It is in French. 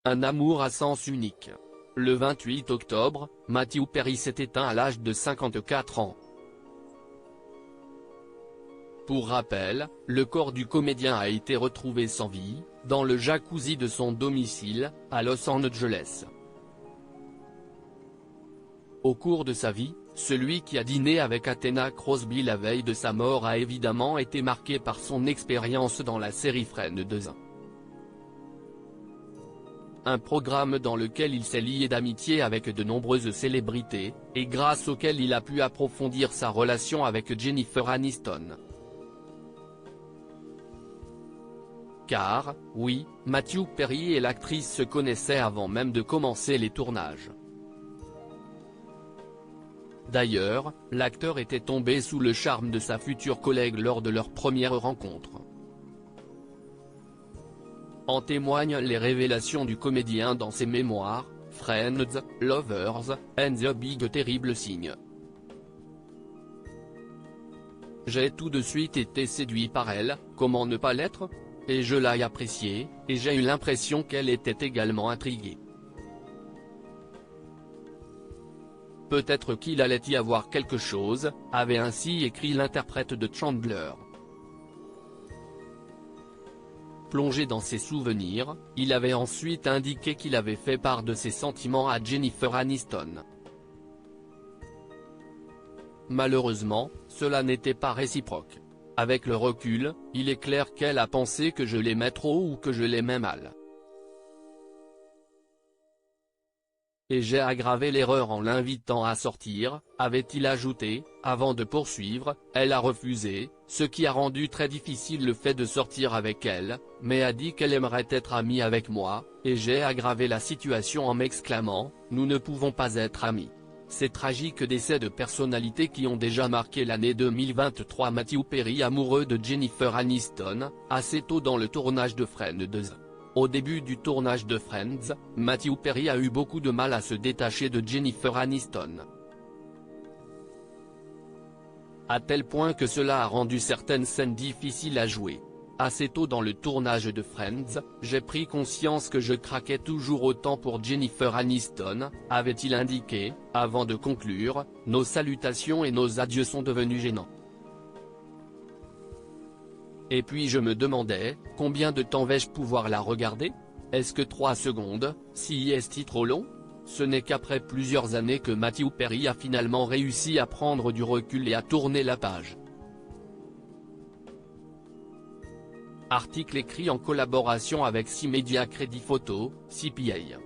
Un amour à sens unique. Le 28 octobre, Matthew Perry s'est éteint à l'âge de 54 ans. Pour rappel, le corps du comédien a été retrouvé sans vie, dans le jacuzzi de son domicile, à Los Angeles. Au cours de sa vie, celui qui a dîné avec Athena Crosby la veille de sa mort a évidemment été marqué par son expérience dans la série Friends. Un programme dans lequel il s'est lié d'amitié avec de nombreuses célébrités, et grâce auquel il a pu approfondir sa relation avec Jennifer Aniston. Car, oui, Matthew Perry et l'actrice se connaissaient avant même de commencer les tournages. D'ailleurs, l'acteur était tombé sous le charme de sa future collègue lors de leur première rencontre. En témoignent les révélations du comédien dans ses mémoires, Friends, Lovers, and the Big Terrible Thing. J'ai tout de suite été séduit par elle, comment ne pas l'être ? Et je l'ai appréciée, et j'ai eu l'impression qu'elle était également intriguée. Peut-être qu'il allait y avoir quelque chose, avait ainsi écrit l'interprète de Chandler. Plongé dans ses souvenirs, il avait ensuite indiqué qu'il avait fait part de ses sentiments à Jennifer Aniston. Malheureusement, cela n'était pas réciproque. Avec le recul, il est clair qu'elle a pensé que je l'aimais trop ou que je l'aimais mal. Et j'ai aggravé l'erreur en l'invitant à sortir, avait-il ajouté, avant de poursuivre, elle a refusé, ce qui a rendu très difficile le fait de sortir avec elle, mais a dit qu'elle aimerait être amie avec moi, et j'ai aggravé la situation en m'exclamant, nous ne pouvons pas être amis. Ces tragiques décès de personnalités qui ont déjà marqué l'année 2023. Matthew Perry amoureux de Jennifer Aniston, assez tôt dans le tournage de Friends. Au début du tournage de Friends, Matthew Perry a eu beaucoup de mal à se détacher de Jennifer Aniston. À tel point que cela a rendu certaines scènes difficiles à jouer. Assez tôt dans le tournage de Friends, j'ai pris conscience que je craquais toujours autant pour Jennifer Aniston, avait-il indiqué, avant de conclure, nos salutations et nos adieux sont devenus gênants. Et puis je me demandais, combien de temps vais-je pouvoir la regarder ? Est-ce que 3 secondes, si est-il trop long ? Ce n'est qu'après plusieurs années que Matthew Perry a finalement réussi à prendre du recul et à tourner la page. Article écrit en collaboration avec 6 Media Credit Photo, CPA.